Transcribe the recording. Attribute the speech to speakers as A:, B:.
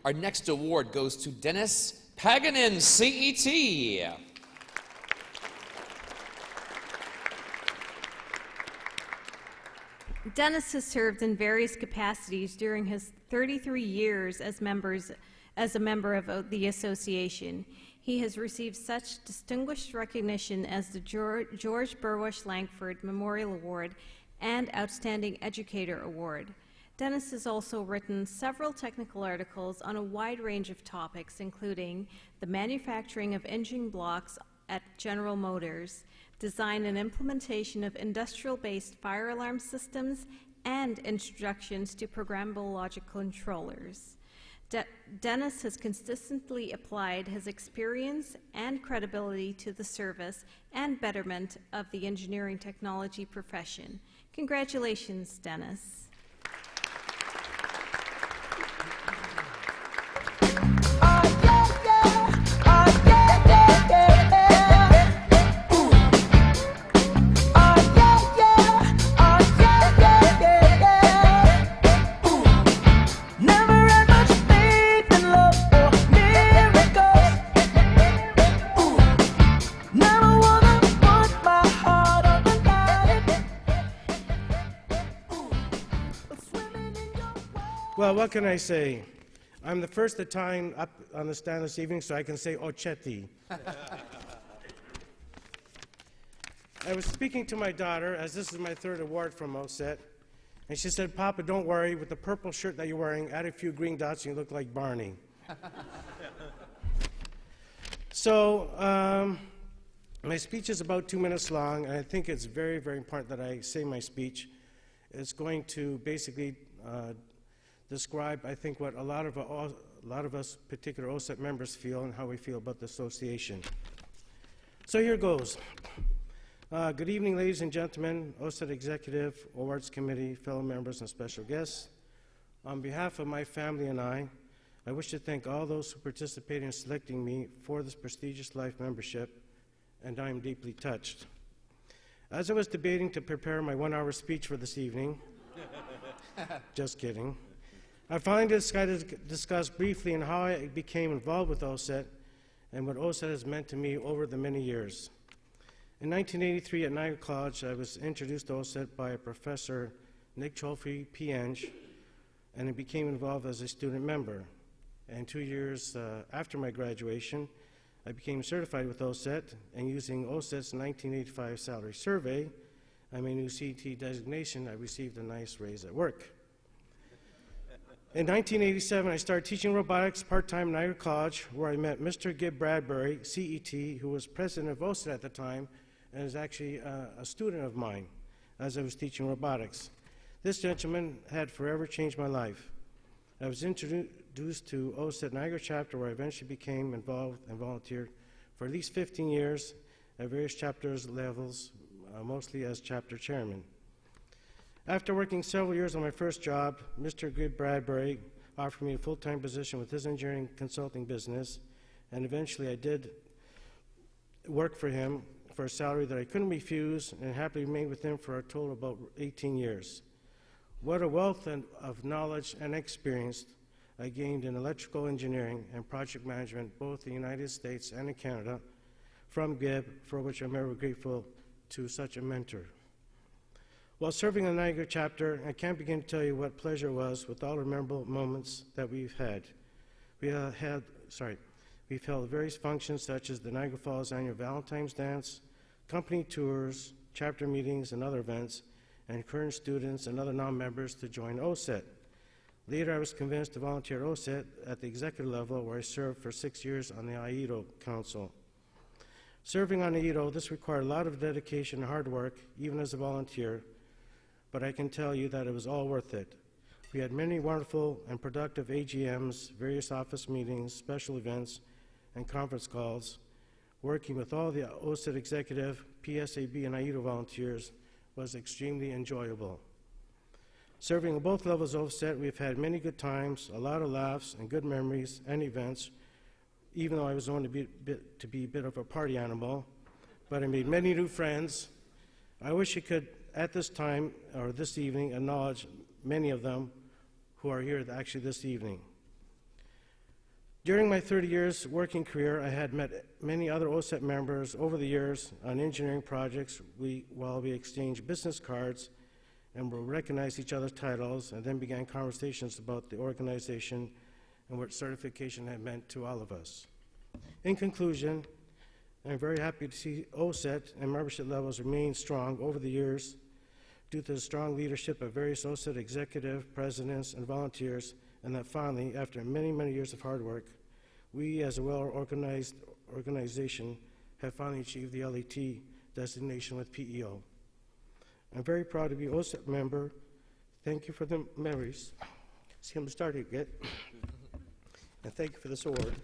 A: Our next award goes to Dennis Paganin, C.E.T.
B: Dennis has served in various capacities during his 33 years as a member of the association. He has received such distinguished recognition as the George Burwash Langford Memorial Award and Outstanding Educator Award. Dennis has also written several technical articles on a wide range of topics, including the manufacturing of engine blocks at General Motors, design and implementation of industrial-based fire alarm systems, and introductions to programmable logic controllers. Dennis has consistently applied his experience and credibility to the service and betterment of the engineering technology profession. Congratulations, Dennis.
C: Well, what can I say? I'm the first Italian up on the stand this evening, so I can say C.E.T. I was speaking to my daughter, as this is my third award from C.E.T, and she said, "Papa, don't worry, with the purple shirt that you're wearing, add a few green dots and you look like Barney." So, my speech is about 2 minutes long, and I think it's very, very important that I say my speech. It's going to basically describe, I think, what a lot of us particular C.E.T members feel and how we feel about the association. So here goes. Good evening, ladies and gentlemen, C.E.T Executive, Awards Committee, fellow members, and special guests. On behalf of my family and I wish to thank all those who participated in selecting me for this prestigious life membership, and I am deeply touched. As I was debating to prepare my 1-hour speech for this evening, just kidding, I finally decided to discuss briefly on how I became involved with C.E.T and what C.E.T has meant to me over the many years. In 1983 at Niagara College, I was introduced to C.E.T by Professor Nick Cholfrey, P.Eng, and I became involved as a student member. And 2 years after my graduation, I became certified with C.E.T, and using C.E.T's 1985 salary survey, I'm a new C.E.T designation. I received a nice raise at work. In 1987, I started teaching robotics part-time at Niagara College, where I met Mr. Gib Bradbury, C.E.T, who was president of C.E.T at the time, and is actually a student of mine as I was teaching robotics. This gentleman had forever changed my life. I was introduced to C.E.T Niagara chapter, where I eventually became involved and volunteered for at least 15 years at various chapters levels, mostly as chapter chairman. After working several years on my first job, Mr. Gib Bradbury offered me a full-time position with his engineering consulting business, and eventually I did work for him for a salary that I couldn't refuse, and happily remained with him for a total of about 18 years. What a wealth of knowledge and experience I gained in electrical engineering and project management, both in the United States and in Canada, from Gib, for which I'm ever grateful to such a mentor. While serving in the Niagara chapter, I can't begin to tell you what pleasure it was with all the memorable moments that we've had. We've held various functions such as the Niagara Falls Annual Valentine's Dance, company tours, chapter meetings, and other events, and encouraged students and other non-members to join C.E.T. Later, I was convinced to volunteer at C.E.T at the executive level, where I served for 6 years on the C.E.T Council. Serving on C.E.T, this required a lot of dedication and hard work, even as a volunteer, but I can tell you that it was all worth it. We had many wonderful and productive AGMs, various office meetings, special events, and conference calls. Working with all the C.E.T executive, PSAB, and C.E.T volunteers was extremely enjoyable. Serving at both levels of C.E.T, we've had many good times, a lot of laughs, and good memories and events, even though I was known to be a bit of a party animal, but I made many new friends. I wish I could, at this time, or this evening, acknowledge many of them who are here actually this evening. During my 30 years working career, I had met many other OSET members over the years on engineering projects while we exchanged business cards and would recognize each other's titles, and then began conversations about the organization and what certification had meant to all of us. In conclusion, I'm very happy to see OSET and membership levels remain strong over the years due to the strong leadership of various OSET executive, presidents, and volunteers, and that finally, after many, many years of hard work, we as a well-organized organization have finally achieved the LET designation with PEO. I'm very proud to be an OSET member. Thank you for the memories. See, I'm starting to get. And thank you for this award.